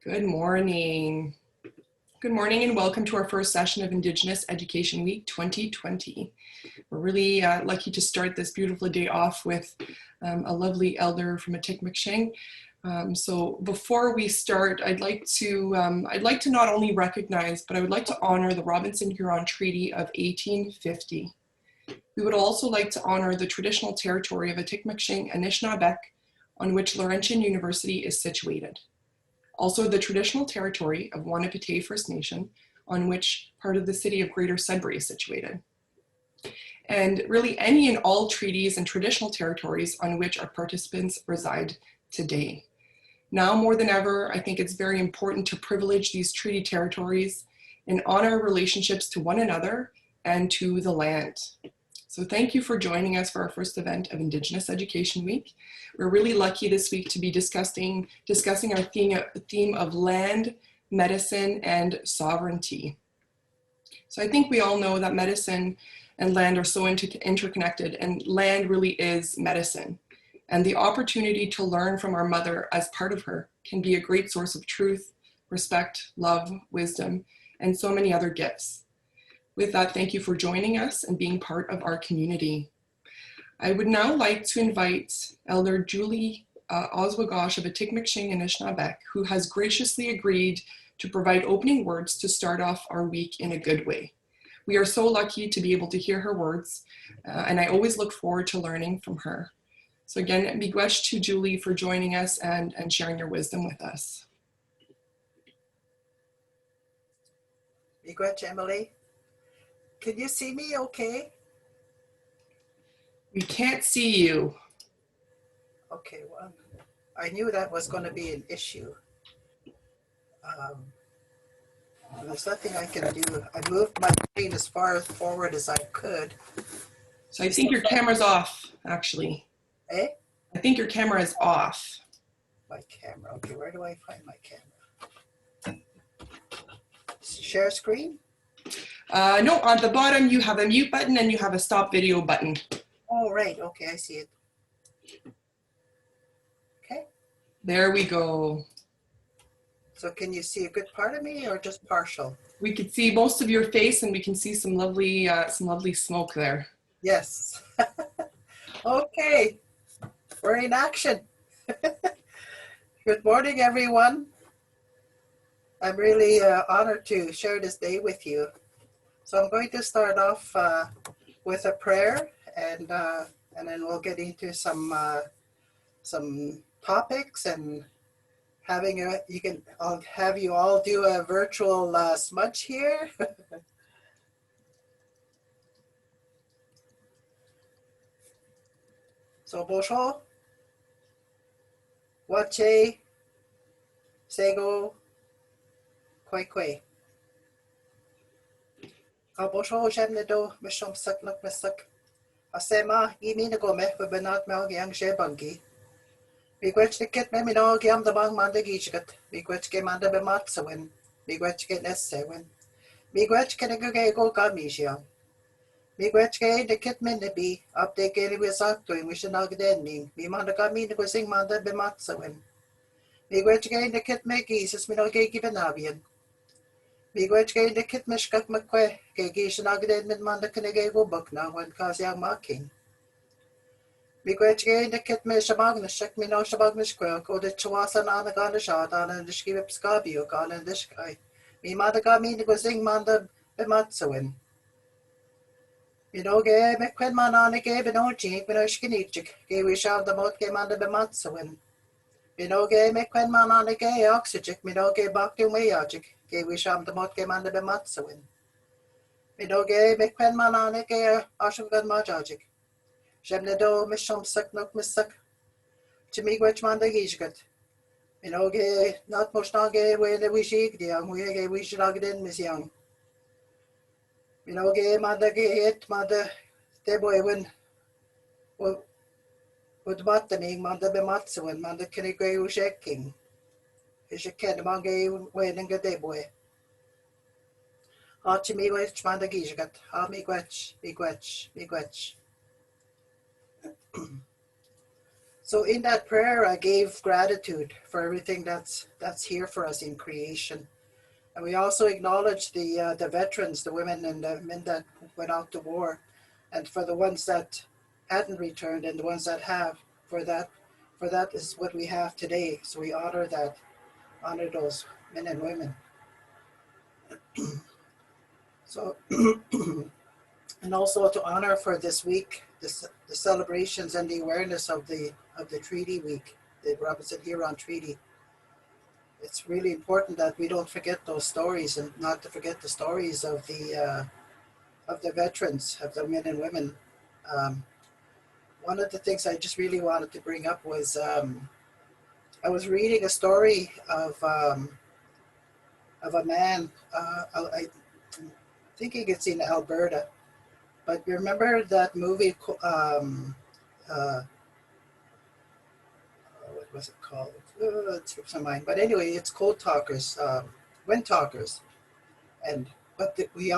Good morning. Good morning and welcome to our first session of Indigenous Education Week 2020. We're really lucky to start this beautiful day off with a lovely elder from Atikameksheng. So before we start, I'd like to not only recognize, but I would like to honor the Robinson-Huron Treaty of 1850. We would also like to honor the traditional territory of Atikameksheng Anishnawbek, on which Laurentian University is situated. Also the traditional territory of Wanapitei First Nation, on which part of the city of Greater Sudbury is situated. And really any and all treaties and traditional territories on which our participants reside today. Now more than ever, I think it's very important to privilege these treaty territories and honor relationships to one another and to the land. So thank you for joining us for our first event of Indigenous Education Week. We're really lucky this week to be discussing our theme of land, medicine, and sovereignty. So I think we all know that medicine and land are so interconnected, and land really is medicine. And the opportunity to learn from our mother as part of her can be a great source of truth, respect, love, wisdom, and so many other gifts. With that, thank you for joining us and being part of our community. I would now like to invite Elder Julie Ozawagosh of Atikameksheng Anishnawbek, who has graciously agreed to provide opening words to start off our week in a good way. We are so lucky to be able to hear her words, and I always look forward to learning from her. So again, miigwech to Julie for joining us and sharing your wisdom with us. Miigwech, Emily. Can you see me okay? We can't see you. Okay, well, I knew that was going to be an issue. There's nothing I can do. I moved my screen as far forward as I could. So I think your camera's off, actually. Eh? I think your camera is off. My camera. Okay, where do I find my camera? Share screen? No, on the bottom you have a mute button and you have a stop video button. Oh, right. Okay, I see it. Okay. There we go. So can you see a good part of me or just partial? We could see most of your face and we can see some lovely smoke there. Yes. Okay, we're in action. Good morning, everyone. I'm really honored to share this day with you. So I'm going to start off with a prayer, and then we'll get into some topics, and I'll have you all do a virtual smudge here. So Bosho, Wache, Sego, Kwekwe. Bosho Shamnedo, Mishom Sukluk Misak. Asema, Iminago Meh, Benat Melgiang Shebangi. Miigwech the kit Memino Giam the Bang Mandagishat, Miigwech Game under the Matsawin, Miigwech get Nessewin. Miigwech Kenegego Gamisha. Miigwech the kit Minnaby, update Gary Wizak doing Wishanagadening, Mimandagami the Gusing Manda Bematsawin. Miigwech the kit Megis is Minogi Gibenavian. Miigwech the kit Mishkak McQuay, Gagishanagade Manda Kenegego book now when Kaziang Marking. Miigwech the kit Mishamagna Shek Mino Shabagmishquel, go to Chawasa Nanagana Shatan and the Skip Scabio Gan and the Sky. Mimadagami the Gusing Manda Bematsawin. Minoge McQuenmananike Benochi, Benoshkinichik, gave we shall the mot game under the Matsawin. Minoge McQuenmananike Oxygic, Minoge Bakti Mayajik, gave we shall the mot game under the Matsawin. Minoge McQuenmananike Ashugan Majajik. Shemnedo Misham Saknuk Misak. Chimigwech Mandagishgat. Minoge not Moshnage where the Wishig, the young we Wishnagden Miss Young. Minoge Mandage hit Mother Deboy would bottoming Manda Bematsu and Manda Kenigay shaking. Is a kid among gay waiting a deboy. Archimiwech Mandagishat, Miigwech. So in that prayer, I gave gratitude for everything that's here for us in creation. And we also acknowledge the veterans, the women and the men that went out to war, and for the ones that hadn't returned and the ones that have. For that is what we have today. So we honor that, honor those men and women. So and also to honor for this week, the celebrations and the awareness of the Treaty Week, the Robinson Huron Treaty. It's really important that we don't forget those stories and not to forget the stories of the veterans, of the men and women. Um, One of the things I just really wanted to bring up was I was reading a story of a man. I'm thinking it's in Alberta, but you remember that movie? Uh, what was it called? It slips my mind. But anyway, it's Cold Talkers, Wind Talkers, and we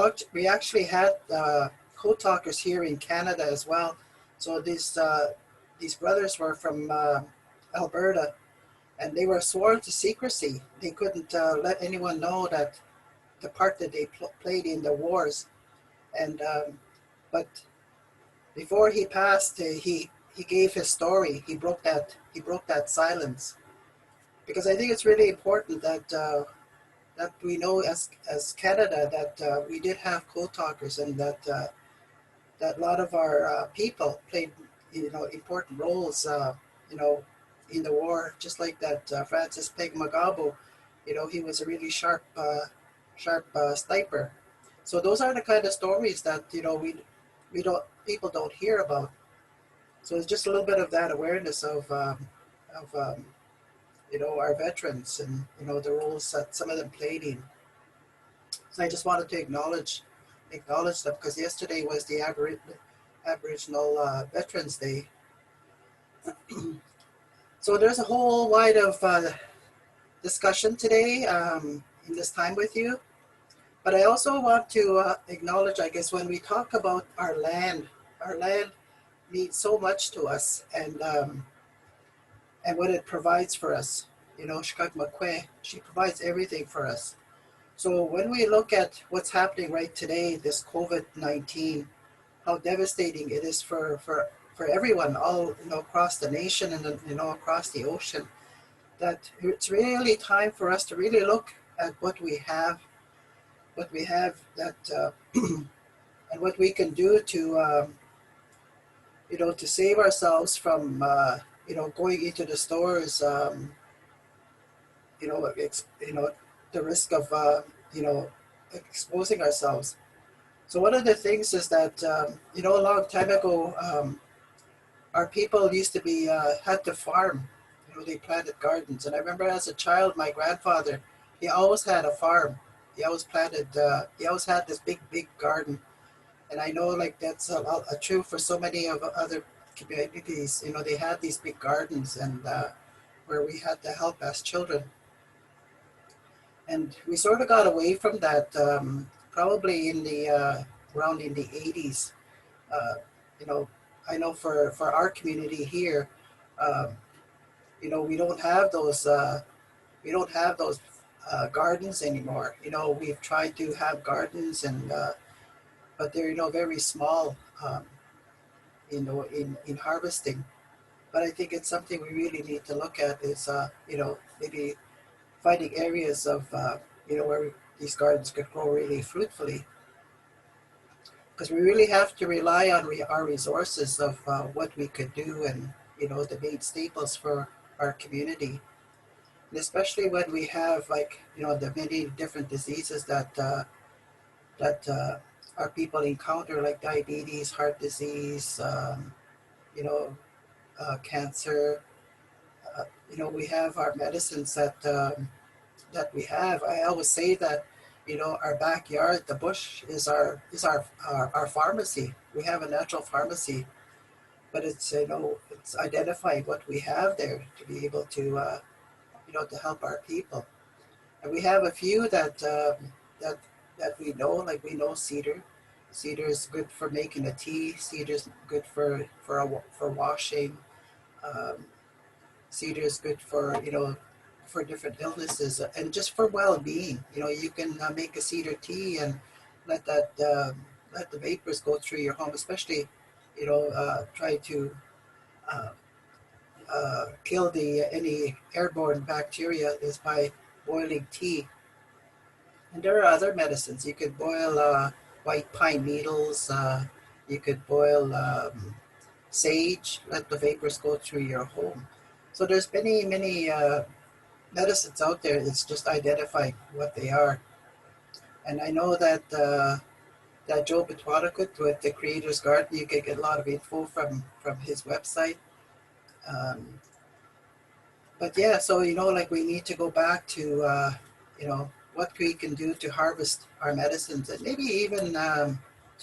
actually had Code Talkers here in Canada as well. So these brothers were from Alberta, and they were sworn to secrecy. They couldn't let anyone know that the part that they played in the wars. And but before he passed, he gave his story. He broke that silence, because I think it's really important that we know as Canada that we did have code talkers, and that a lot of our people played important roles you know in the war, just like that Francis Peg Magabo. He was a really sharp sniper. So those are the kind of stories that we don't people don't hear about. So it's just a little bit of that awareness of our veterans, and the roles that some of them played in. So I just wanted to acknowledge them, because yesterday was the Aboriginal Veterans Day. So there's a whole wide of discussion today in this time with you. But I also want to acknowledge, I guess, when we talk about our land means so much to us, and what it provides for us. Shkak she provides everything for us. So when we look at what's happening right today, this COVID-19, how devastating it is for everyone, all across the nation, and across the ocean, that it's really time for us to really look at what we have that and what we can do to save ourselves from going into the stores, the risk of exposing ourselves. So one of the things is that a long time ago, our people used to be had to farm. They planted gardens, and I remember as a child, my grandfather, he always had a farm. He always planted. He always had this big garden, and I know like that's a true for so many of other communities. They had these big gardens, and where we had to help as children, and we sort of got away from that probably in the around in the 80s. Uh, you know, I know for our community here, um, we don't have those gardens anymore. We've tried to have gardens, and but they're very small. In harvesting. But I think it's something we really need to look at is maybe finding areas of where these gardens could grow really fruitfully, because we really have to rely on our resources of what we could do, and the main staples for our community, and especially when we have the many different diseases that our people encounter, like diabetes, heart disease, you know cancer. We have our medicines that we have. I always say that our backyard, the bush, is our pharmacy. We have a natural pharmacy, but it's identifying what we have there to be able to help our people. And we have a few that we know, like we know cedar. Cedar is good for making a tea. Cedar is good for washing. cedar is good for, for different illnesses and just for well-being. You can make a cedar tea and let that let the vapors go through your home, especially, try to uh, kill the any airborne bacteria is by boiling tea. And there are other medicines. You could boil white pine needles. You could boil sage. Let the vapors go through your home. So there's many medicines out there. It's just identifying what they are. And I know that that Joe Betwadakut with the Creator's Garden, you can get a lot of info from his website. Um, but yeah, so like we need to go back to what we can do to harvest our medicines, and maybe even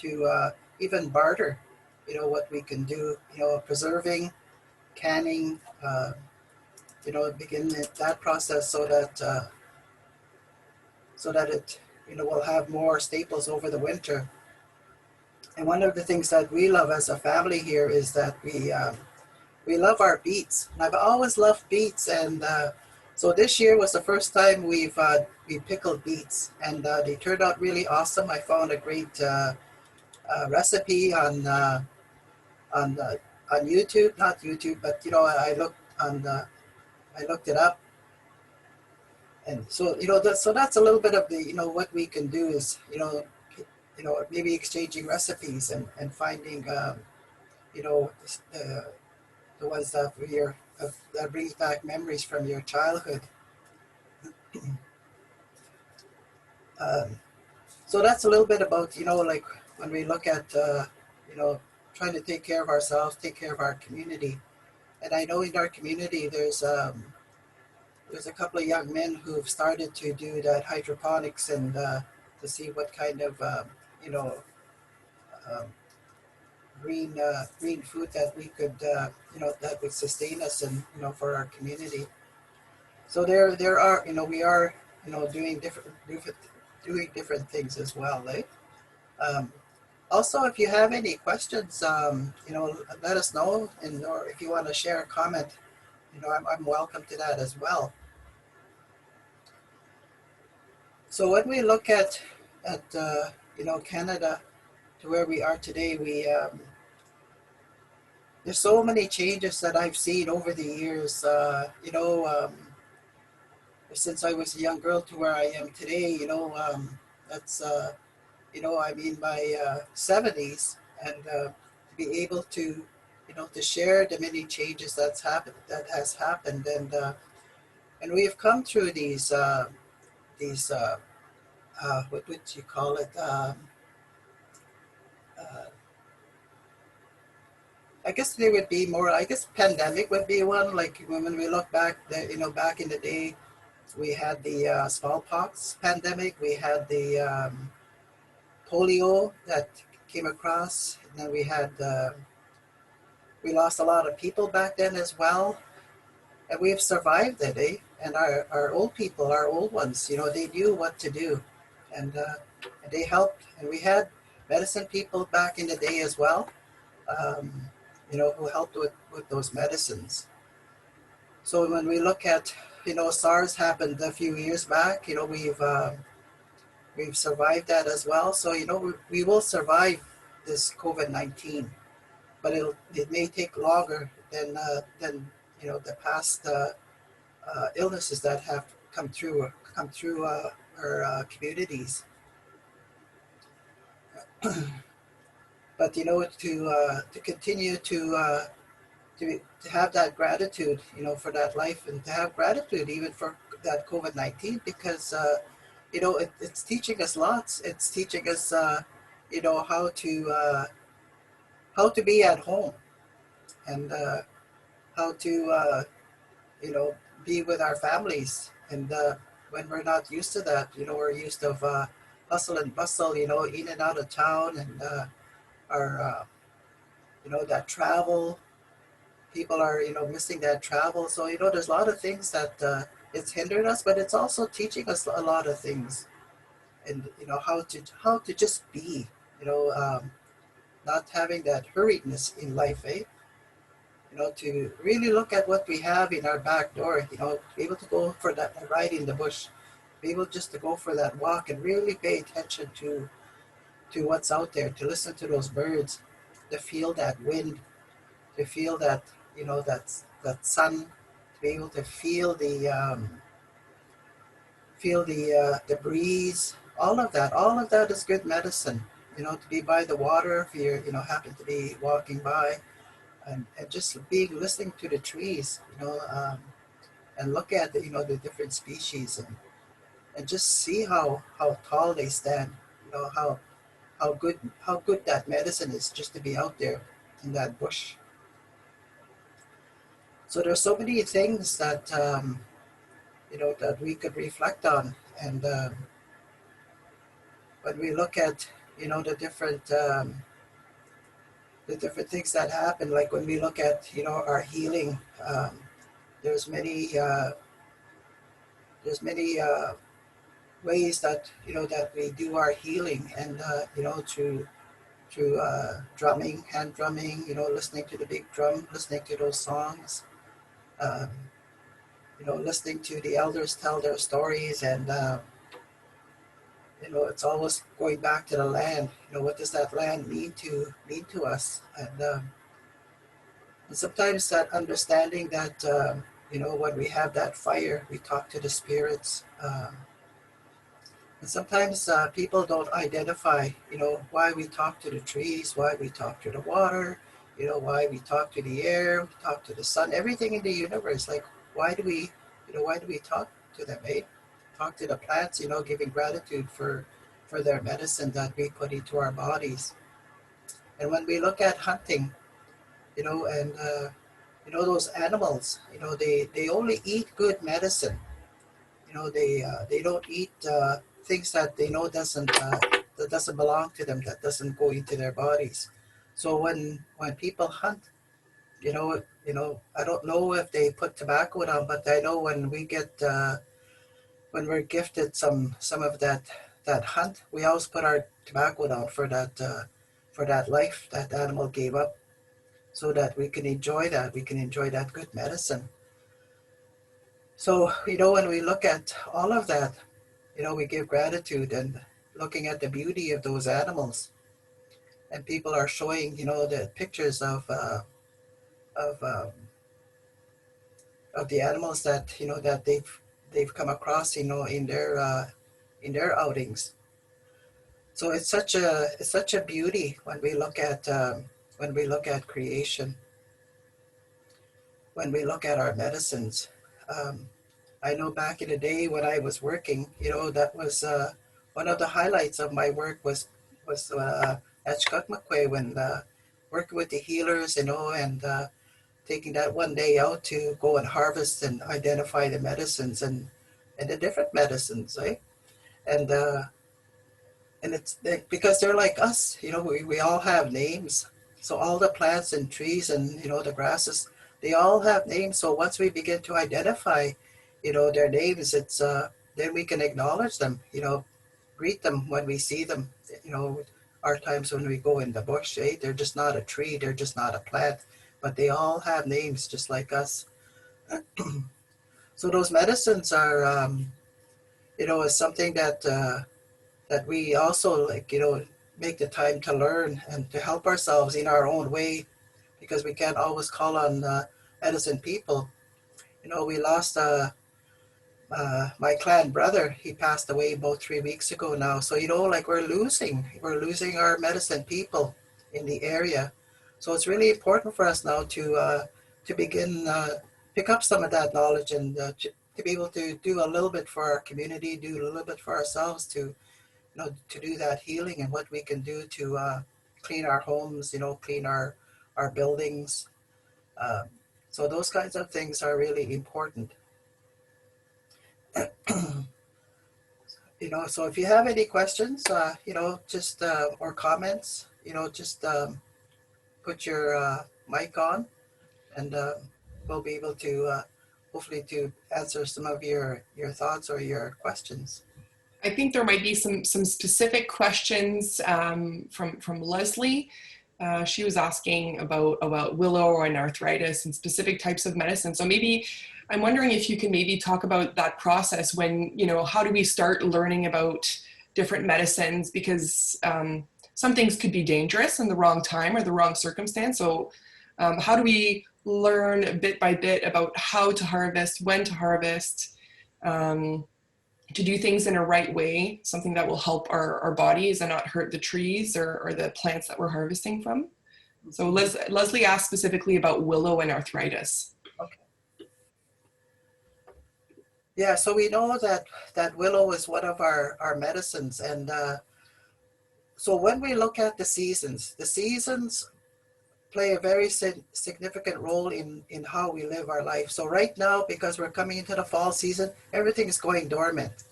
to even barter. What we can do. Preserving, canning. Begin that process so that it will have more staples over the winter. And one of the things that we love as a family here is that we love our beets. And I've always loved beets, and so this year was the first time we pickled beets, and they turned out really awesome. I found a great recipe on on YouTube, not YouTube, but I looked it up, and so that's a little bit of the what we can do is maybe exchanging recipes and finding uh, the ones that brings back memories from your childhood. Um, so that's a little bit about like when we look at you know trying to take care of ourselves, take care of our community. And I know in our community there's a couple of young men who've started to do that hydroponics and to see what kind of you know um, green food that we could that would sustain us and for our community. So there are we are doing different things as well, eh? Um, Also, if you have any questions, let us know, and or if you want to share a comment, I'm welcome to that as well. So when we look at Canada to where we are today, we there's so many changes that I've seen over the years. Since I was a young girl to where I am today, that's I'm in my 70s, and to be able to, to share the many changes that has happened, and we have come through these what would you call it? Uh, I guess there would be more. I guess pandemic would be one. Like when we look back, back in the day, we had the smallpox pandemic. We had the polio that came across, and then we lost a lot of people back then as well, and we've survived it, eh? And our old people, our old ones, they knew what to do, and they helped. And we had medicine people back in the day as well, um, who helped with those medicines. So when we look at, SARS happened a few years back, we've survived that as well. So, we will survive this COVID-19, but it may take longer than the past illnesses that have come through our communities. But to continue to have that gratitude, for that life, and to have gratitude even for that COVID-19, because it's teaching us lots. It's teaching us how to be at home, and how to you know, be with our families. And when we're not used to that, we're used to hustle and bustle, in and out of town, and our, that travel. People are, missing that travel. So, there's a lot of things that it's hindered us, but it's also teaching us a lot of things, and how to just be, not having that hurriedness in life, eh? to really look at what we have in our back door, to be able to go for that ride in the bush, be able just to go for that walk and really pay attention to what's out there, to listen to those birds, to feel that wind, to feel that, that sun, to be able to feel the breeze, all of that is good medicine. To be by the water, if you're, happen to be walking by, and just being listening to the trees, and look at the different species, and just see how tall they stand, how good that medicine is just to be out there in that bush. So there's so many things that we could reflect on, and when we look at the different things that happen, like when we look at our healing, there's many ways that we do our healing, and through drumming, hand drumming, listening to the big drum, listening to those songs, um, listening to the elders tell their stories, and it's always going back to the land. What does that land mean to us? And sometimes that understanding that when we have that fire, we talk to the spirits. And sometimes people don't identify, why we talk to the trees, why we talk to the water, why we talk to the air, we talk to the sun, everything in the universe. Like, why do we talk to them, eh? Talk to the plants, giving gratitude for their medicine that we put into our bodies. And when we look at hunting, and those animals, they only eat good medicine. They don't eat things that they know that doesn't belong to them, that doesn't go into their bodies. So when people hunt, I don't know if they put tobacco down, but I know when we're gifted some of that hunt, we always put our tobacco down for that life that animal gave up, so that we can enjoy that good medicine. So when we look at all of that, we give gratitude, and looking at the beauty of those animals. And people are showing, the pictures of um, of the animals that that they've come across, in their outings. So it's such a beauty when we look at creation, when we look at our medicines. Um, I know back in the day when I was working, that was one of the highlights of my work was at Atikameksheng, when working with the healers, and taking that one day out to go and harvest and identify the medicines, and the different medicines, right? And it's because they're like us, we all have names. So all the plants and trees and the grasses, they all have names. So once we begin to identify, their names, it's then we can acknowledge them, greet them when we see them. Our times when we go in the bush, they're just not a tree, they're just not a plant, but they all have names just like us. So those medicines are, is something that we also, like, make the time to learn and to help ourselves in our own way, because we can't always call on medicine people. We lost my clan brother. He passed away about 3 weeks ago now. So, like, we're losing our medicine people in the area. So it's really important for us now to begin pick up some of that knowledge, and to be able to do a little bit for our community, do a little bit for ourselves, to do that healing, and what we can do to clean our homes, clean our buildings. Um, so those kinds of things are really important. So if you have any questions, just or comments, just put your mic on, and we'll be able to hopefully to answer some of your thoughts or your questions. I think there might be some specific questions from Leslie. She was asking about willow and arthritis and specific types of medicine. So maybe I'm wondering if you can maybe talk about that process when, how do we start learning about different medicines, because some things could be dangerous in the wrong time or the wrong circumstance. So how do we learn bit by bit about how to harvest, when to harvest, to do things in a right way, something that will help our bodies and not hurt the trees or the plants that we're harvesting from? So Leslie asked specifically about willow and arthritis. Okay. Yeah, so we know that willow is one of our medicines. And so when we look at the seasons play a very significant role in how we live our life. So right now, because we're coming into the fall season, everything is going dormant.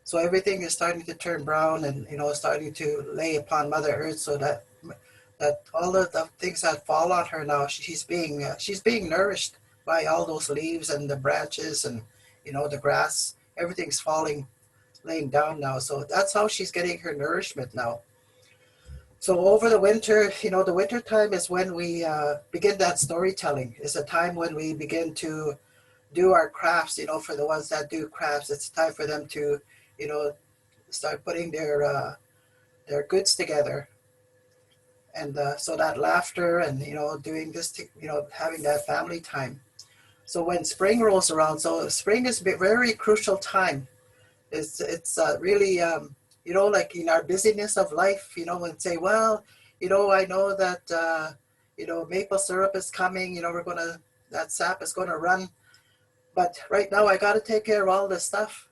So everything is starting to turn brown and, starting to lay upon Mother Earth, so that all of the things that fall on her now, she's being nourished by all those leaves and the branches and, the grass. Everything's laying down now. So that's how she's getting her nourishment now. So over the winter, the winter time is when we begin that storytelling. It's a time when we begin to do our crafts, for the ones that do crafts. It's time for them to, start putting their goods together. And so that laughter and, doing this, having that family time. So when spring rolls around, so spring is a very crucial time. It's really, like in our busyness of life, and say, well, I know that, maple syrup is coming, that sap is going to run. But right now I got to take care of all this stuff,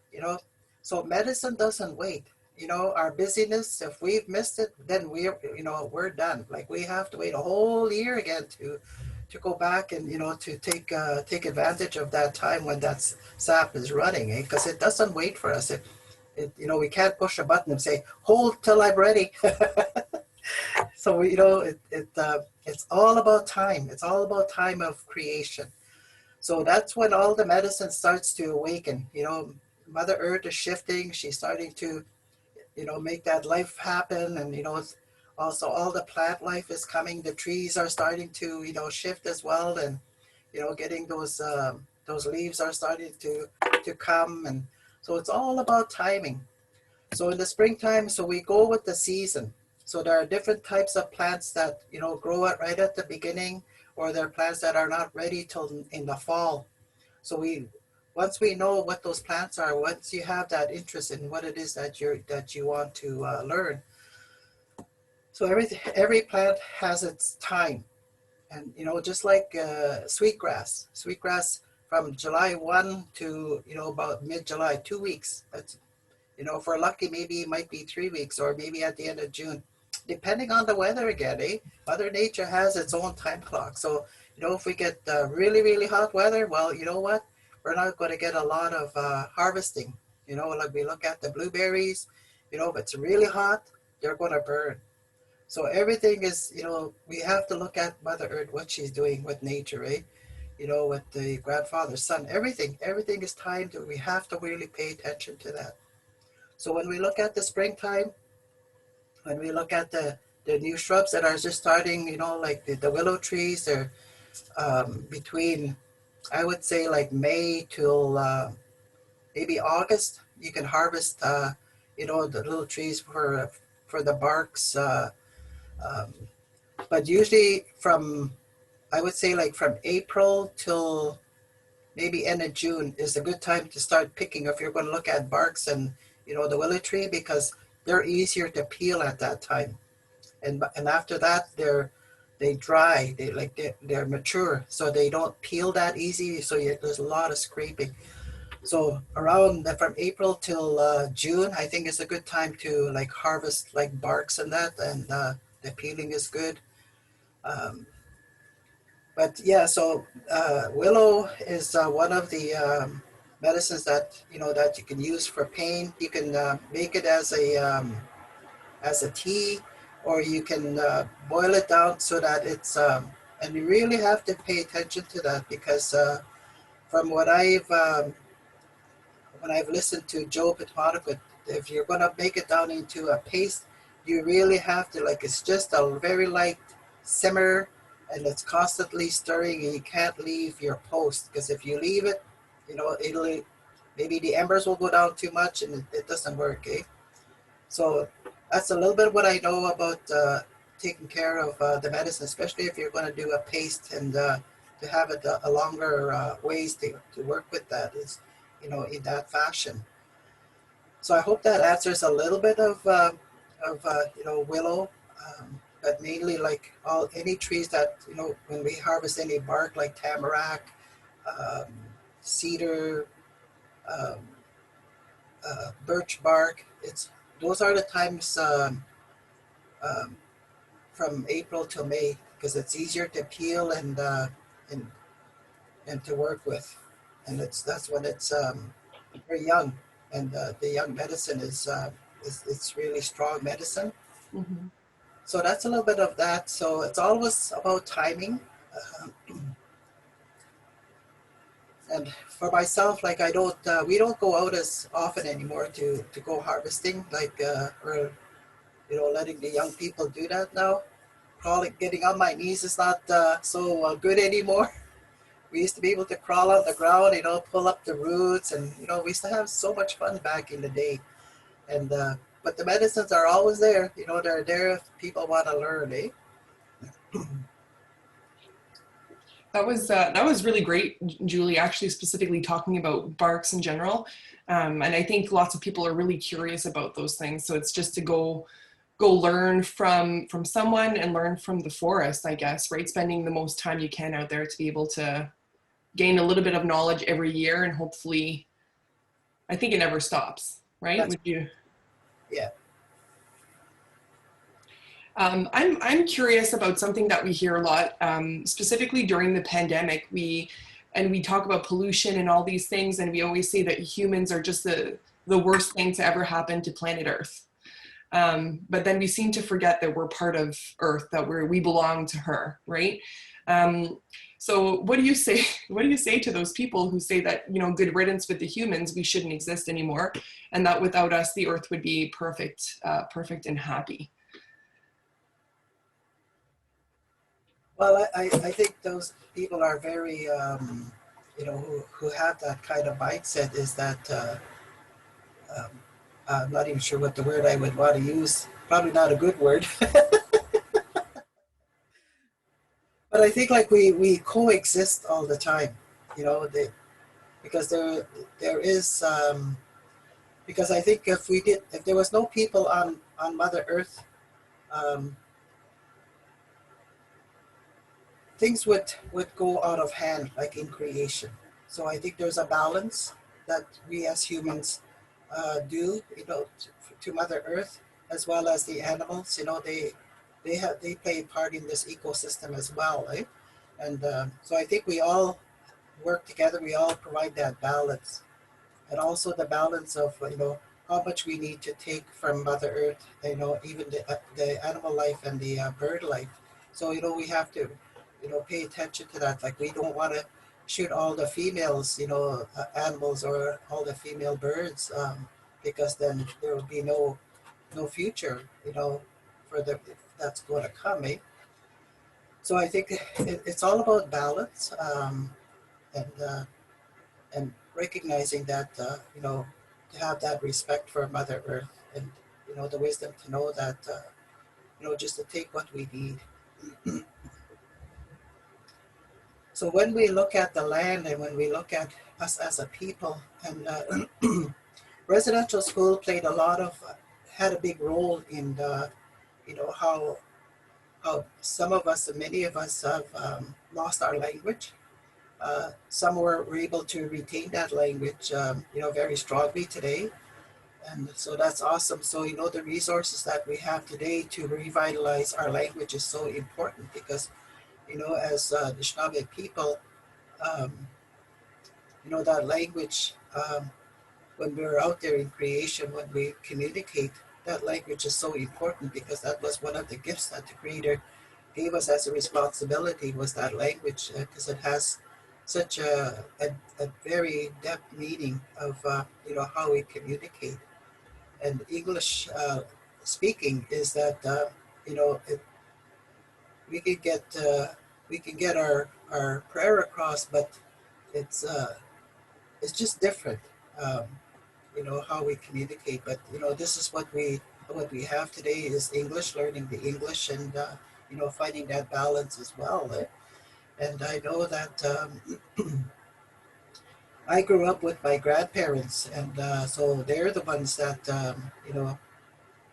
So medicine doesn't wait. Our busyness, if we've missed it, then we're done. Like we have to wait a whole year again to go back and, to take advantage of that time when that sap is running, because it doesn't wait for us. We can't push a button and say, hold till I'm ready. So, it's all about time. It's all about time of creation. So that's when all the medicine starts to awaken. Mother Earth is shifting. She's starting to, make that life happen. And, also all the plant life is coming. The trees are starting to, shift as well. And, getting those leaves are starting to come. And so it's all about timing. So in the springtime, so we go with the season. So there are different types of plants that, grow right at the beginning, or there are plants that are not ready till in the fall. So once we know what those plants are, once you have that interest in what it is that you want to learn. So every plant has its time. And, just like sweetgrass from July 1 to, about mid-July, 2 weeks. That's, if we're lucky, maybe it might be 3 weeks, or maybe at the end of June, depending on the weather again, Mother Nature has its own time clock. So, if we get really, really hot weather, well, you know what? We're not going to get a lot of harvesting. Like we look at the blueberries, if it's really hot, they're going to burn. So everything is, we have to look at Mother Earth, what she's doing with nature, right? With the grandfather, son, everything is timed. We have to really pay attention to that. So when we look at the springtime, when we look at the new shrubs that are just starting, like the willow trees, they're between, I would say, like May till maybe August. You can harvest, the little trees for the barks. But usually I would say like from April till maybe end of June is a good time to start picking if you're going to look at barks and, the willow tree, because they're easier to peel at that time. And after that, they dry, they're mature, so they don't peel that easy. So there's a lot of scraping. So around from April till June, I think is a good time to like harvest like barks and that, and the peeling is good. But yeah, so willow is one of the medicines that that you can use for pain. You can make it as a tea, or you can boil it down so that it's and you really have to pay attention to that, because from what when I've listened to Joe Pitmanovic, if you're going to make it down into a paste, you really have to, like, it's just a very light simmer, and it's constantly stirring, and you can't leave your post, because if you leave it, it'll maybe the embers will go down too much, and it doesn't work. So that's a little bit what I know about taking care of the medicine, especially if you're going to do a paste, and to have it a longer ways to work with that is, in that fashion. So I hope that answers a little bit of willow, but mainly like any trees that, when we harvest any bark like tamarack, um, cedar, um, birch bark. Those are the times um, from April to May, because it's easier to peel and and to work with, and that's when it's very young, and the young medicine is it's really strong medicine. Mm-hmm. So that's a little bit of that. So it's always about timing. And for myself, like we don't go out as often anymore to go harvesting, like or letting the young people do that now. Crawling, getting on my knees is not so good anymore. We used to be able to crawl on the ground, pull up the roots, and we used to have so much fun back in the day. And but the medicines are always there. They're there if people want to learn, eh? That was really great, Julie, actually specifically talking about barks in general. And I think lots of people are really curious about those things. So it's just to go learn from someone and learn from the forest, I guess, right? Spending the most time you can out there to be able to gain a little bit of knowledge every year, and hopefully, I think it never stops, right? That's Would you? yeah. I'm curious about something that we hear a lot, specifically during the pandemic. We talk about pollution and all these things, and we always say that humans are just the worst thing to ever happen to planet Earth. But then we seem to forget that we're part of Earth, that we belong to her, right? So what do you say? What do you say to those people who say that, good riddance with the humans, we shouldn't exist anymore, and that without us the Earth would be perfect, perfect and happy? Well, I think those people are very, who have that kind of mindset, is that um, I'm not even sure what the word I would want to use. Probably not a good word. But I think like we coexist all the time, because there is because I think if there was no people on Mother Earth, um, things would go out of hand, like in creation. So I think there's a balance that we as humans do, to Mother Earth, as well as the animals. They play a part in this ecosystem as well, right? And so I think we all work together. We all provide that balance, and also the balance of how much we need to take from Mother Earth. Even the animal life and the bird life. So we have to pay attention to that. Like we don't want to shoot all the females, animals, or all the female birds, because then there will be no future, for that's going to come. Eh? So I think it's all about balance, and and recognizing that to have that respect for Mother Earth, and the wisdom to know that just to take what we need. So when we look at the land, and when we look at us as a people, and residential school played had a big role in how some of us, and many of us, have lost our language. Some were able to retain that language, very strongly today. And so that's awesome. So, the resources that we have today to revitalize our language is so important, because, as Anishinaabe people, um, that language, when we're out there in creation, when we communicate, that language is so important, because that was one of the gifts that the Creator gave us as a responsibility, was that language, because it has such a very depth meaning of how we communicate. And English speaking is that it, we can get our prayer across, but it's just different. Um, how we communicate. But this is what we have today is English, learning the English, and finding that balance as well. And I know that I grew up with my grandparents, and so they're the ones that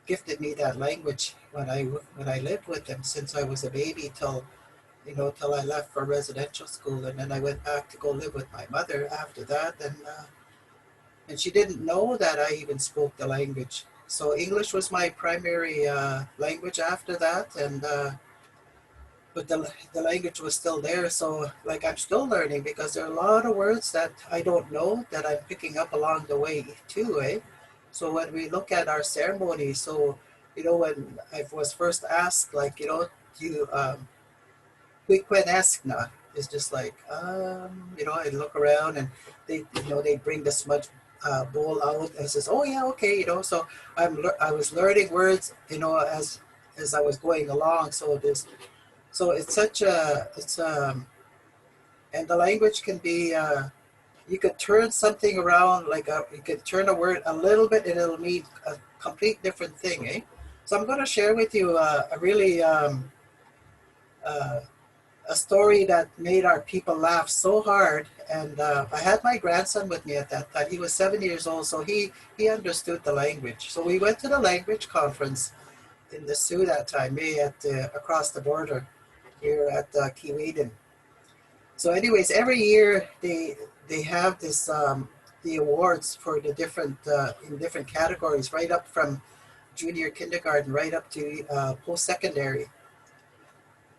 gifted me that language when I lived with them since I was a baby till I left for residential school, and then I went back to go live with my mother after that, and she didn't know that I even spoke the language. So English was my primary language after that, and but the language was still there. So like I'm still learning because there are a lot of words that I don't know that I'm picking up along the way too, eh? So when we look at our ceremony, so when I was first asked, like you Quiqueneskna is just like I look around and they bring the smudge bowl out and says, oh yeah, okay, so I was learning words as I was going along. So it's such a it's and the language can be you could turn something around, like you could turn a word a little bit and it'll mean a complete different thing, eh? So I'm going to share with you a really uh, a story that made our people laugh so hard. And I had my grandson with me at that time. He was 7 years old, so he understood the language. So we went to the language conference in the Sioux that time, across the border here at Keewaydin. So, anyways, every year they have this the awards for the different in different categories, right up from junior kindergarten right up to post secondary.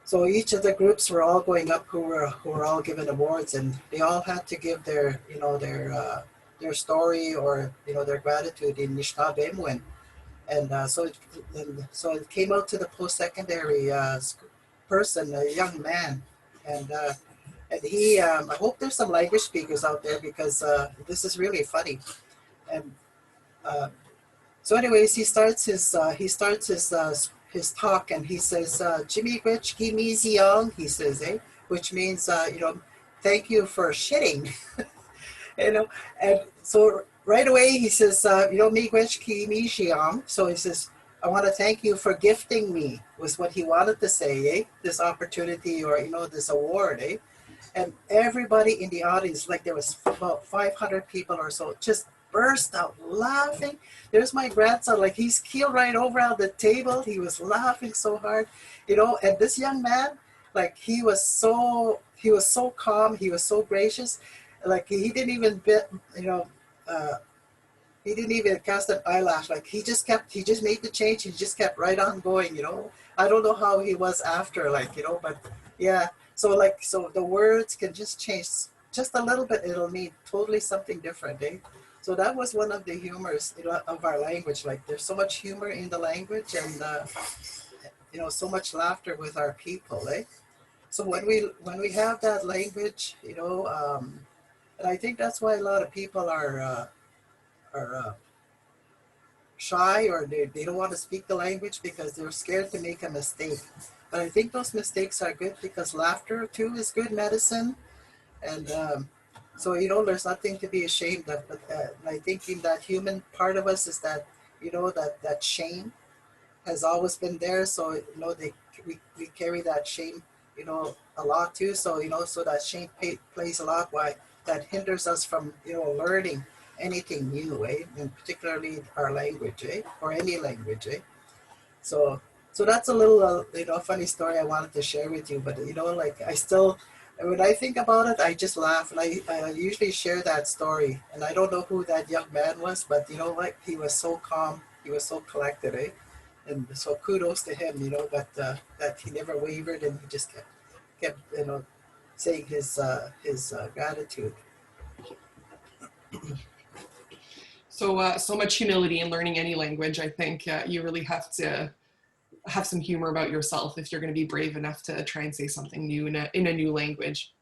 So each of the groups were all going up who were all given awards, and they all had to give their story or their gratitude in Anishnawbek. And so it came out to the post secondary person, a young man, and he I hope there's some language speakers out there because this is really funny. And uh, so, anyways, he starts his talk, and he says, "Jimmy Rich Young," he says, which means thank you for shitting, you know. And so right away he says, Miigwech Young. So he says, "I want to thank you for gifting me," was what he wanted to say, this opportunity or this award, And everybody in the audience, like there was about 500 people or so, just burst out laughing. There's my grandson, like he's keeled right over on the table. He was laughing so hard, and this young man, like he was so calm, he was so gracious, like he didn't even uh, he didn't even cast an eyelash. Like he just made the change. He just kept right on going. I don't know how he was after, but yeah. So the words can just change just a little bit. It'll mean totally something different, eh? So that was one of the humors, of our language. Like there's so much humor in the language, and so much laughter with our people, eh? So when we have that language, and I think that's why a lot of people are shy, or they don't want to speak the language because they're scared to make a mistake. But I think those mistakes are good because laughter too is good medicine. And so, there's nothing to be ashamed of. But I think in that human part of us is that, that shame has always been there. So, we carry that shame, a lot too. So, so that shame plays a lot why that hinders us from, learning anything new, and particularly our language, or any language, So, so that's a little, funny story I wanted to share with you. But like I still, when I think about it, I just laugh, and I usually share that story. And I don't know who that young man was, but like he was so calm, he was so collected, And so kudos to him, that he never wavered, and he just kept saying his gratitude. So much humility in learning any language. I think you really have to have some humor about yourself if you're going to be brave enough to try and say something new in a new language.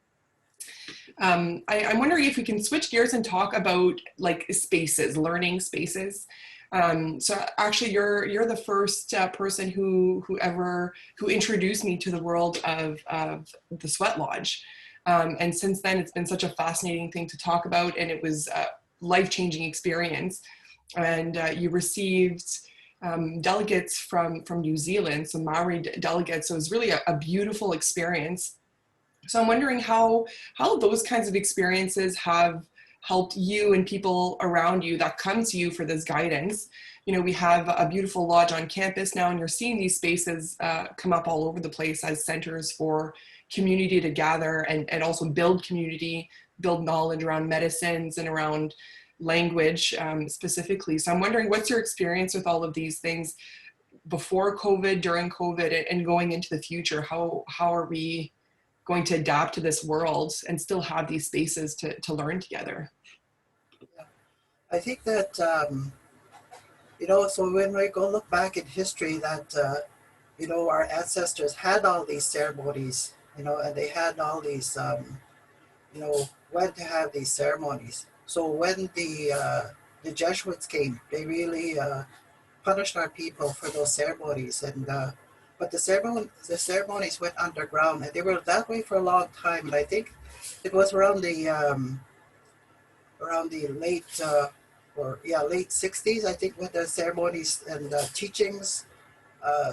I'm wondering if we can switch gears and talk about like spaces, learning spaces. So actually, you're the first person who introduced me to the world of the Sweat Lodge, and since then it's been such a fascinating thing to talk about, and it was a life-changing experience. And you received delegates from New Zealand, some Maori delegates. So it was really a beautiful experience. So I'm wondering how those kinds of experiences have helped you and people around you that come to you for this guidance. You know, we have a beautiful lodge on campus now, and you're seeing these spaces come up all over the place as centers for community to gather and also build community, build knowledge around medicines and around language specifically. So I'm wondering, what's your experience with all of these things before COVID, during COVID, and going into the future? How are we going to adapt to this world and still have these spaces to learn together? Yeah. I think that, you know, so when we go look back in history, that, you know, our ancestors had all these ceremonies, you know, and they had all these, you know, when to have these ceremonies. So when the Jesuits came, they really punished our people for those ceremonies, and but the ceremonies went underground, and they were that way for a long time. And I think it was around the late late 60s, I think, when the ceremonies and teachings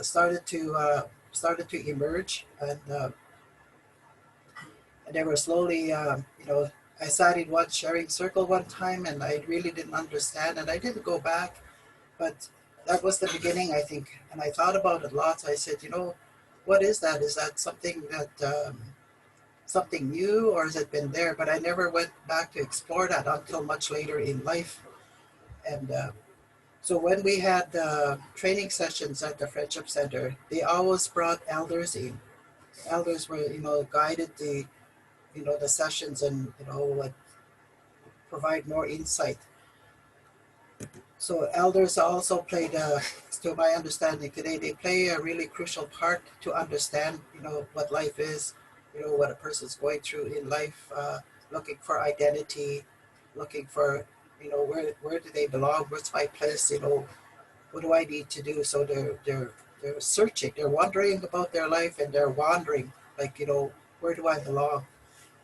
started to emerge, and they were slowly, you know, I sat in one sharing circle one time, and I really didn't understand, and I didn't go back, but that was the beginning, I think. And I thought about it lots. I said, you know, what is that? Is that something that something new, or has it been there? But I never went back to explore that until much later in life. And so when we had training sessions at the Friendship Center, they always brought elders in. Elders were, you know, guided the, you know, the sessions, and, you know, would provide more insight. So elders also played, to my understanding today, they play a really crucial part to understand, you know, what life is, you know, what a person's going through in life, looking for identity, looking for, you know, where do they belong, where's my place, you know, what do I need to do? So they're searching, they're wondering about their life, and they're wandering, like, you know, where do I belong?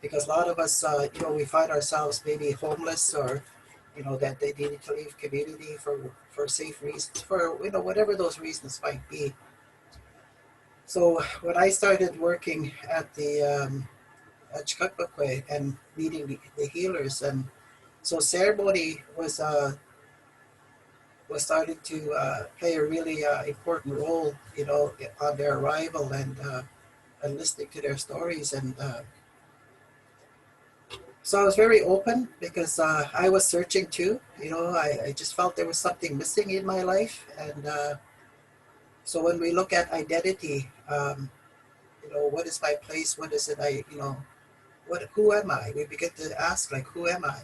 Because a lot of us, you know, we find ourselves maybe homeless, or, you know, that they needed to leave community for safe reasons, for, you know, whatever those reasons might be. So when I started working at the at Atikameksheng and meeting the healers, and so ceremony was starting to play a really important role, you know, on their arrival, and listening to their stories, and so I was very open, because I was searching too. You know, I just felt there was something missing in my life. And so when we look at identity, you know, what is my place? What is it you know, who am I? We begin to ask, like, who am I?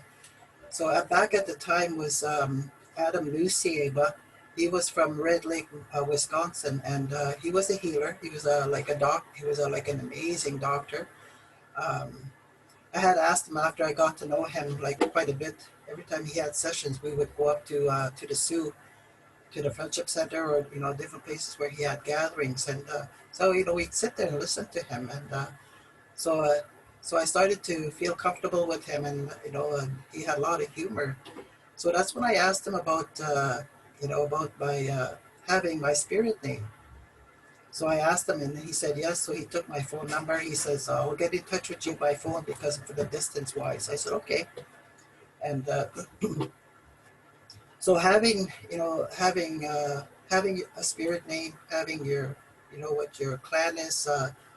So back at the time was Adam Lucieba. He was from Red Lake, Wisconsin, and he was a healer. He was like a doc. He was like an amazing doctor. Um, I had asked him, after I got to know him like quite a bit. Every time he had sessions, we would go up to the Sioux, to the Friendship Center, or, you know, different places where he had gatherings, and so, you know, we'd sit there and listen to him, and so so I started to feel comfortable with him, and, you know, he had a lot of humor. So that's when I asked him about you know, about my having my spirit name. So I asked him, and he said yes. So he took my phone number. He says, "I'll get in touch with you by phone, because for the distance wise." I said, "Okay." And so having, you know, having a spirit name, having your, you know, what your clan is.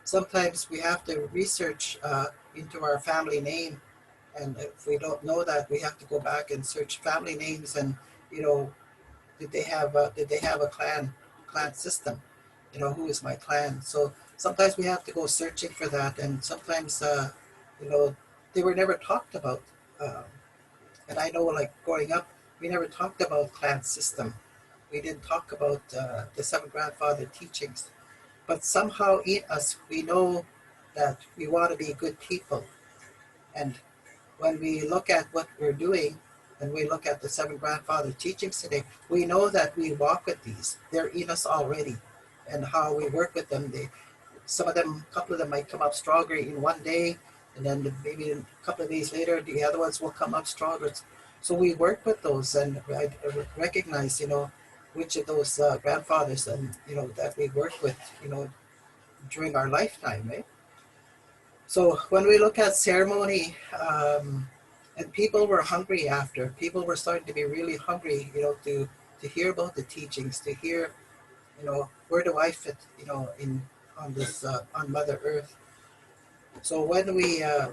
Sometimes we have to research into our family name, and if we don't know that, we have to go back and search family names, and, you know, did they have a clan system? You know, who is my clan? So sometimes we have to go searching for that, and sometimes you know, they were never talked about. Um, and I know, like, growing up, we never talked about clan system. We didn't talk about the seven grandfather teachings. But somehow in us, we know that we want to be good people. And when we look at what we're doing, and we look at the 7 grandfather teachings today, we know that we walk with these. They're in us already. And how we work with them, some of them, a couple of them might come up stronger in one day, and then maybe a couple of days later, the other ones will come up stronger. So we work with those, and I recognize, which of those grandfathers, and that we work with, during our lifetime, right? So when we look at ceremony, and people were hungry after, people were starting to be really hungry, to hear about the teachings, to hear, where do I fit, in on this on Mother Earth. So when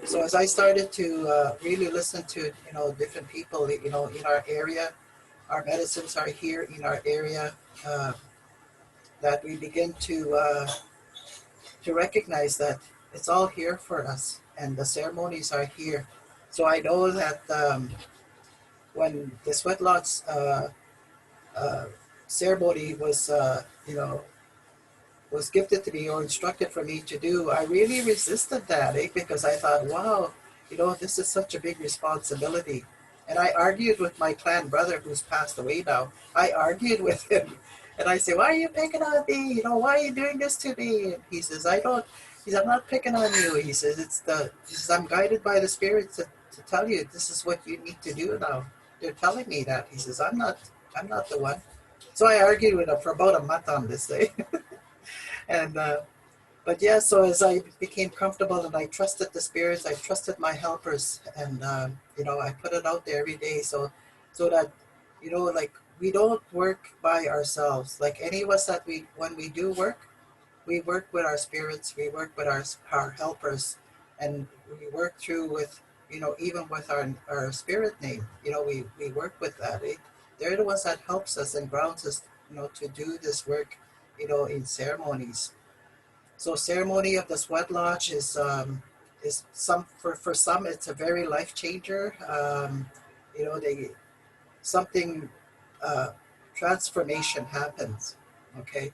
so as I started to really listen to, different people, in our area, our medicines are here in our area, uh, that we begin to recognize that it's all here for us, and the ceremonies are here. So I know that when the sweat lodge uh, ceremony was, was gifted to me or instructed for me to do, I really resisted that, because I thought, wow, this is such a big responsibility. And I argued with my clan brother who's passed away now. I argued with him, and I say, why are you picking on me? Why are you doing this to me? And he says, I'm not picking on you. He says, I'm guided by the Spirit to tell you this is what you need to do now. They're telling me that. He says, I'm not the one. So I argued with him for about a month on this day. And but yeah, so as I became comfortable and I trusted the spirits, I trusted my helpers, and I put it out there every day, so that like, we don't work by ourselves. Like any of us, that when we do work, we work with our spirits, we work with our helpers, and we work through with, even with our spirit name, we work with that. They're the ones that helps us and grounds us, to do this work, in ceremonies. So ceremony of the sweat lodge is some, for some, it's a very life changer. They something transformation happens, okay,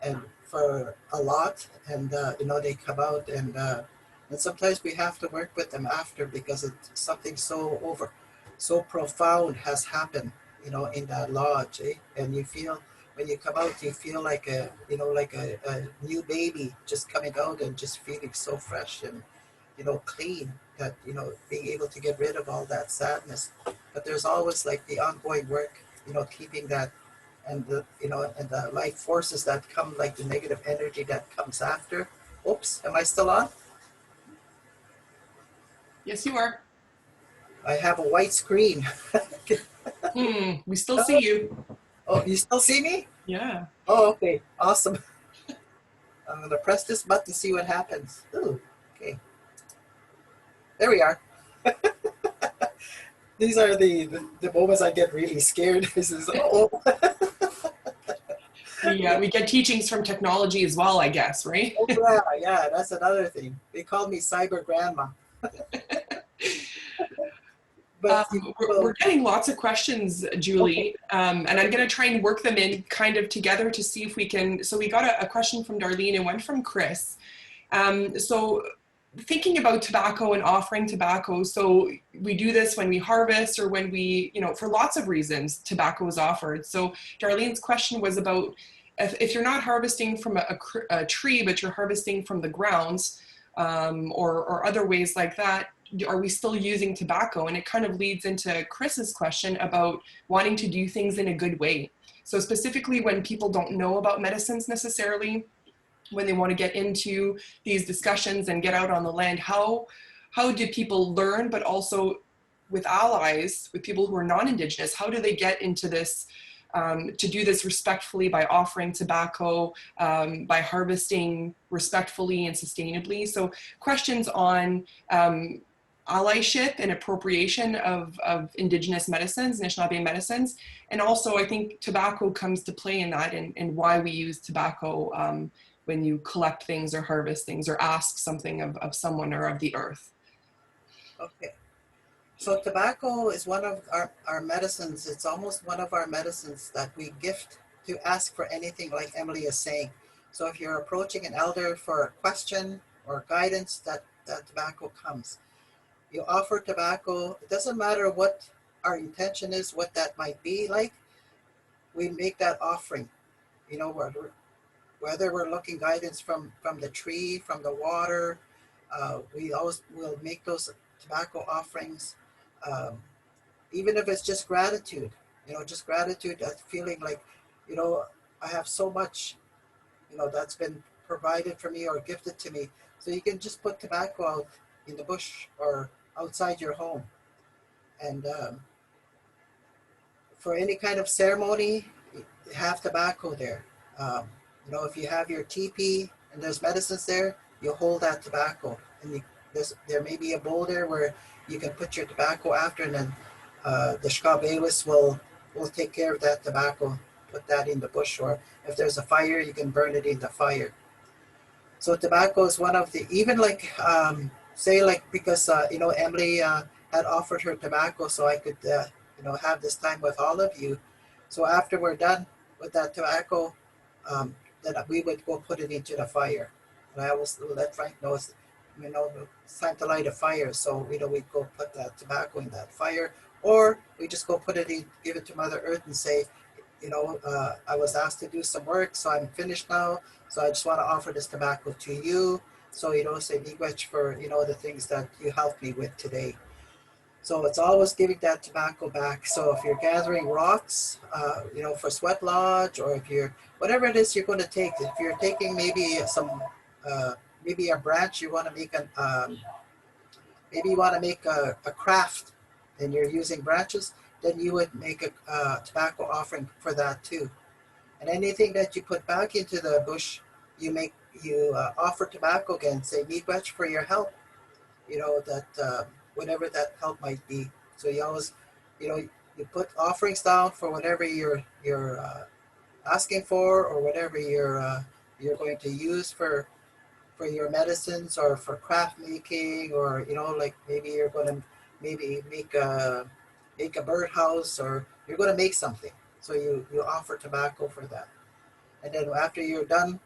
and for a lot, and they come out, and sometimes we have to work with them after, because it's something so profound has happened, in that lodge, and you feel, when you come out, you feel like a new baby just coming out and just feeling so fresh and clean, that being able to get rid of all that sadness. But there's always like the ongoing work, keeping that, and the life forces that come, like the negative energy that comes after. Oops, am I still on? Yes, you are. I have a white screen. We still see you. Oh, you still see me? Yeah. Oh, okay, awesome. I'm gonna press this button to see what happens. Ooh, okay. There we are. These are the moments I get really scared. This is, oh. We get teachings from technology as well, I guess, right? Oh, yeah, that's another thing. They call me Cyber Grandma. But we're getting lots of questions, Julie, and I'm going to try and work them in kind of together to see if we can. So we got a question from Darlene and one from Chris. So thinking about tobacco and offering tobacco, so we do this when we harvest, or when we, for lots of reasons, tobacco is offered. So Darlene's question was about if you're not harvesting from a tree, but you're harvesting from the grounds, or other ways like that, are we still using tobacco? And it kind of leads into Chris's question about wanting to do things in a good way. So specifically when people don't know about medicines necessarily, when they want to get into these discussions and get out on the land, how do people learn, but also with allies, with people who are non-Indigenous, how do they get into this, to do this respectfully by offering tobacco, by harvesting respectfully and sustainably? So questions on allyship and appropriation of Indigenous medicines, Anishinaabe medicines. And also I think tobacco comes to play in that, and why we use tobacco when you collect things or harvest things or ask something of someone or of the earth. okay. So tobacco is one of our medicines. It's almost one of our medicines that we gift to ask for anything, like Emily is saying. So if you're approaching an elder for a question or guidance, that tobacco comes. You offer tobacco. It doesn't matter what our intention is, what that might be like, we make that offering. You know, whether we're looking guidance from the tree, from the water, we always will make those tobacco offerings. Um, Even if it's just gratitude, you know, just gratitude, that feeling like, you know, I have so much, you know, that's been provided for me or gifted to me. So you can just put tobacco out in the bush or outside your home. And for any kind of ceremony, have tobacco there. You know, if you have your teepee and there's medicines there, you hold that tobacco. And there may be a bowl there where you can put your tobacco after, and then the Shkabewis will take care of that tobacco, put that in the bush, or if there's a fire, you can burn it in the fire. So tobacco is one of the, even like, say like, because, you know, Emily had offered her tobacco so I could, you know, have this time with all of you. So after we're done with that tobacco, then we would go put it into the fire. And I always let Frank know, you know, it's time to light a fire. So, you know, we'd go put that tobacco in that fire, or we just go put it in, give it to Mother Earth and say, you know, I was asked to do some work, so I'm finished now. So I just want to offer this tobacco to you. So, you know, say miigwech for, you know, the things that you helped me with today. So it's always giving that tobacco back. So if you're gathering rocks, you know, for sweat lodge, or if you're, whatever it is you're going to take, if you're taking maybe maybe a branch, you want to make maybe you want to make a craft and you're using branches, then you would make a tobacco offering for that too. And anything that you put back into the bush, you offer tobacco again, say miigwech for your help, you know, that whatever that help might be. So you always, you know, you put offerings down for whatever you're asking for, or whatever you're going to use for your medicines, or for craft making, or, you know, like maybe you're going to maybe make a birdhouse, or you're going to make something. So you offer tobacco for that. And then after you're done,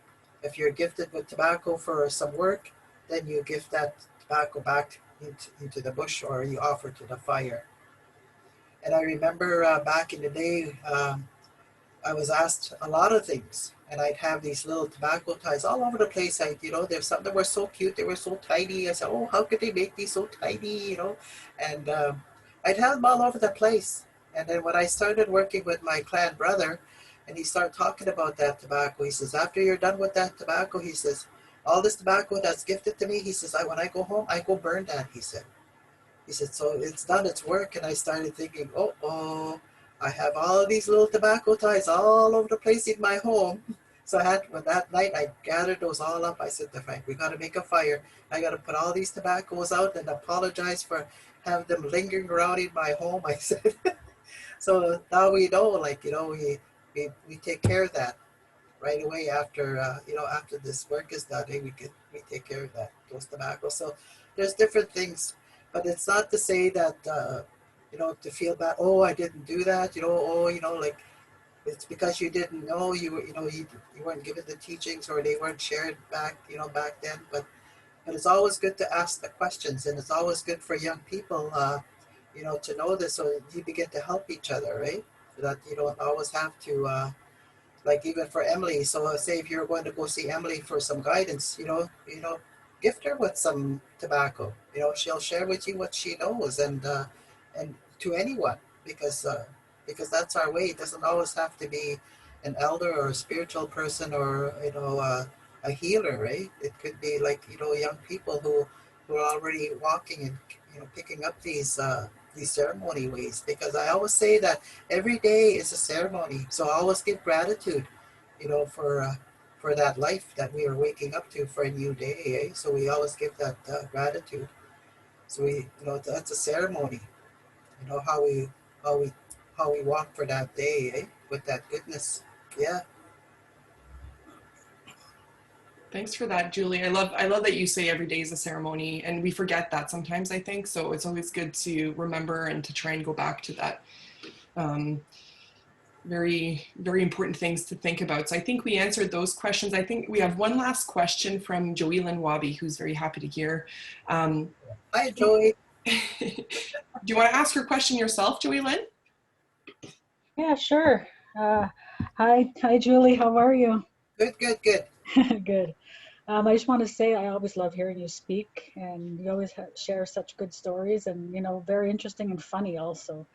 if you're gifted with tobacco for some work, then you give that tobacco back into the bush, or you offer to the fire. And I remember back in the day, I was asked a lot of things, and I'd have these little tobacco ties all over the place. You know, there's some that were so cute, they were so tiny. I said, oh, how could they make these so tiny, you know? And I'd have them all over the place. And then when I started working with my clan brother, and he started talking about that tobacco, he says, after you're done with that tobacco, he says, all this tobacco that's gifted to me, he says, when I go home, I go burn that, he said. He said, so it's done its work. And I started thinking, oh, I have all of these little tobacco ties all over the place in my home. So that night, I gathered those all up. I said to Frank, we got to make a fire. I got to put all these tobaccos out and apologize for having them lingering around in my home, I said. So now we know, like, you know, we take care of that right away after, you know, after this work is done. Hey, we take care of those tobaccos. So there's different things, but it's not to say that, you know, to feel bad. Oh, I didn't do that. You know, oh, you know, like, it's because you didn't know, you know, you weren't given the teachings, or they weren't shared back, you know, back then. But it's always good to ask the questions, and it's always good for young people, you know, to know this, so you begin to help each other, right? So that you don't always have to, like even for Emily. So say if you're going to go see Emily for some guidance, you know, gift her with some tobacco. You know, she'll share with you what she knows, and to anyone, because that's our way. It doesn't always have to be an elder or a spiritual person, or, you know, a healer, right? It could be like, you know, young people who are already walking and, you know, picking up these ceremony ways. Because I always say that every day is a ceremony. So I always give gratitude, you know, for that life that we are waking up to, for a new day. Eh? So we always give that gratitude. So you know, that's a ceremony. You know, how we how we walk for that day, eh? With that goodness. Yeah. Thanks for that, Julie. I love that you say every day is a ceremony, and we forget that sometimes, I think. So it's always good to remember and to try and go back to that. Very, very important things to think about. So I think we answered those questions. I think we have one last question from Joey Wabi, who's very happy to hear. Hi, Joey. Do you want to ask your question yourself, Julie Lynn? Yeah, sure. Hi, Julie. How are you? Good, good, good. Good. I just want to say I always love hearing you speak, and you always share such good stories, and very interesting and funny also.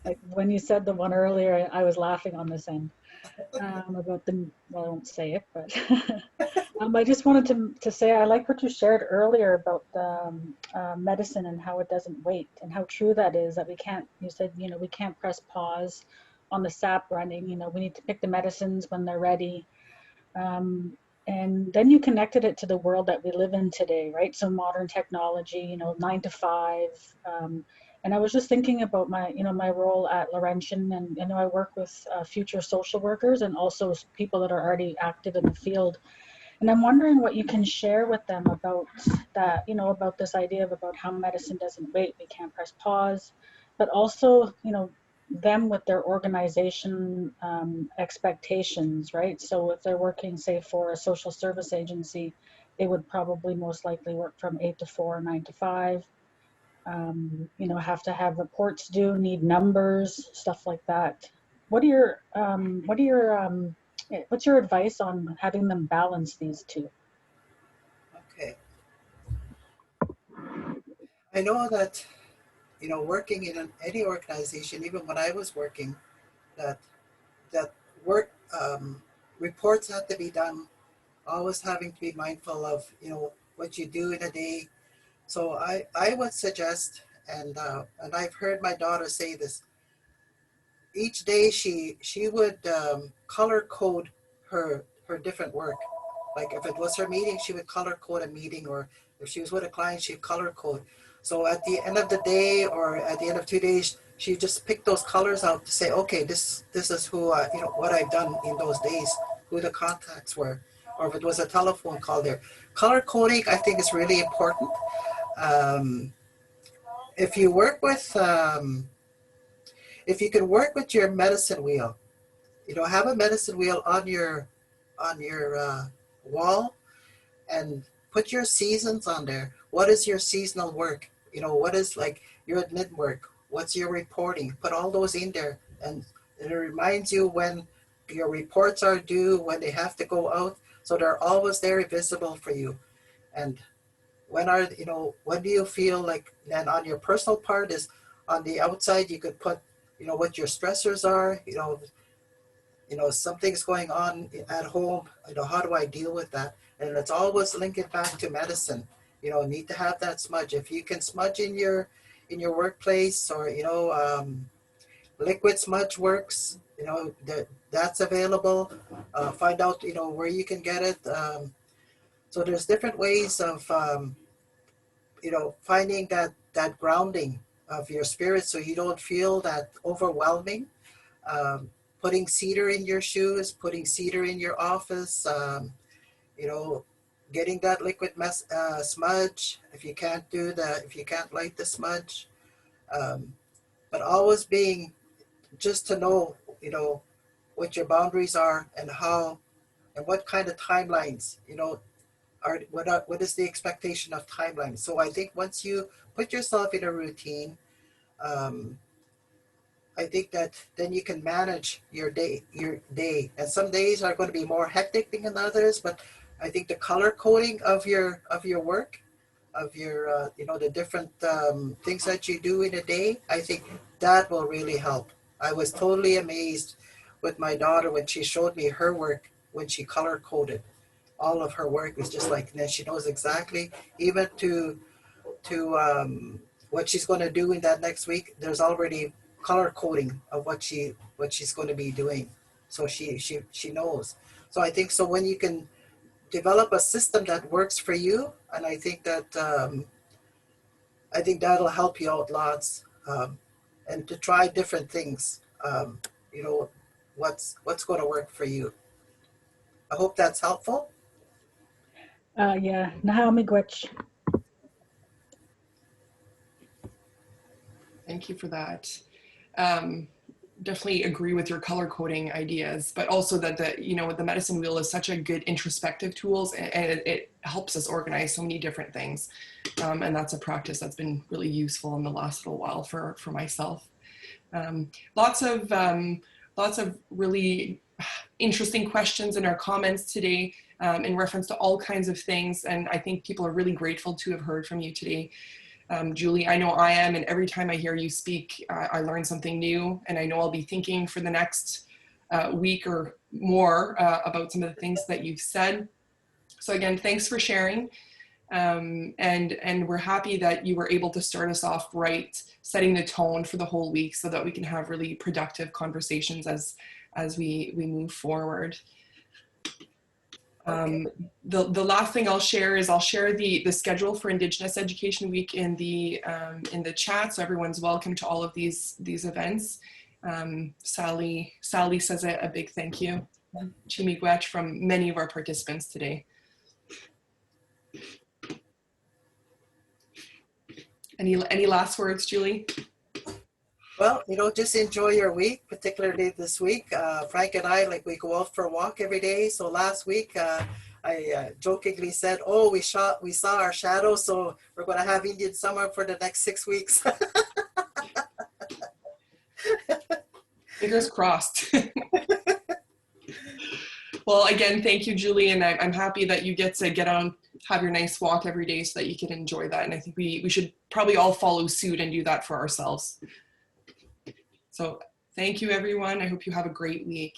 Like when you said the one earlier, I was laughing on this end about the. Well, I won't say it, but I just wanted to say I like what you shared earlier about medicine and how it doesn't wait, and how true that is. That we can't. You said we can't press pause on the sap running. We need to pick the medicines when they're ready. Um, and then you connected it to the world that we live in today, right? So modern technology, 9 to 5. And I was just thinking about my role at Laurentian, and I work with future social workers and also people that are already active in the field. And I'm wondering what you can share with them about that, about this idea of about how medicine doesn't wait, we can't press pause, but also, them with their organization expectations, right? So if they're working, say, for a social service agency, they would probably most likely work from 8 to 4, 9 to 5. Have to have reports due, need numbers, stuff like that. What's your advice on having them balance these two? Okay. I know that, working in any organization, even when I was working, that that work reports have to be done, always having to be mindful of, what you do in a day. So I would suggest, and I've heard my daughter say this, each day she would color code her different work. Like if it was her meeting, she would color code a meeting, or if she was with a client, she'd color code. So at the end of the day, or at the end of 2 days, she just picked those colors out to say, okay, this is who what I've done in those days, who the contacts were, or if it was a telephone call there. Color coding, I think, is really important. Um, if you work with if you can work with your medicine wheel, have a medicine wheel on your wall, and put your seasons on there. What is your seasonal work? What is like your admin work? What's your reporting? Put all those in there, and it reminds you when your reports are due, when they have to go out, so they're always there visible for you. And when do you feel like, then on your personal part is on the outside, you could put, what your stressors are, something's going on at home, how do I deal with that? And it's always link it back to medicine. Need to have that smudge. If you can smudge in your workplace, or liquid smudge works, that's available. Find out where you can get it. So there's different ways of finding that grounding of your spirit, so you don't feel that overwhelming. um, Putting cedar in your shoes, putting cedar in your office, you know, getting that liquid smudge. If you can't light the smudge, um, but always being, just to know, what your boundaries are, and how, and what kind of timelines, what is the expectation of timelines. So I think once you put yourself in a routine, um, I think that then you can manage your day. And some days are going to be more hectic than others, but I think the color coding of your work, of your the different things that you do in a day, I think that will really help. I was totally amazed with my daughter when she showed me her work, when she color coded all of her work. It's just like, then she knows exactly, even to what she's going to do in that next week. There's already color coding of what she's going to be doing, so she knows. So I think, so when you can develop a system that works for you, and I think that'll help you out lots, and to try different things. You know what's going to work for you. I hope that's helpful. Yeah, Nahamigwech. Thank you for that. Um, definitely agree with your color coding ideas, but also that the medicine wheel is such a good introspective tools, and it helps us organize so many different things. And that's a practice that's been really useful in the last little while for myself. Lots of really interesting questions in our comments today in reference to all kinds of things. And I think people are really grateful to have heard from you today. Julie, I know I am, and every time I hear you speak, I learn something new, and I know I'll be thinking for the next week or more about some of the things that you've said. So again, thanks for sharing. And we're happy that you were able to start us off right, setting the tone for the whole week so that we can have really productive conversations as we move forward. The last thing I'll share is the schedule for Indigenous Education Week in the chat, so everyone's welcome to all of these events. Sally says a big thank you, Chimigwech, from many of our participants today. Any last words, Julie? Well, just enjoy your week, particularly this week. Frank and I, we go out for a walk every day. So last week, I jokingly said, "Oh, we saw our shadow, so we're going to have Indian summer for the next 6 weeks." Fingers crossed. Well, again, thank you, Julie, and I'm happy that you get to have your nice walk every day so that you can enjoy that. And I think we should probably all follow suit and do that for ourselves. So thank you, everyone. I hope you have a great week.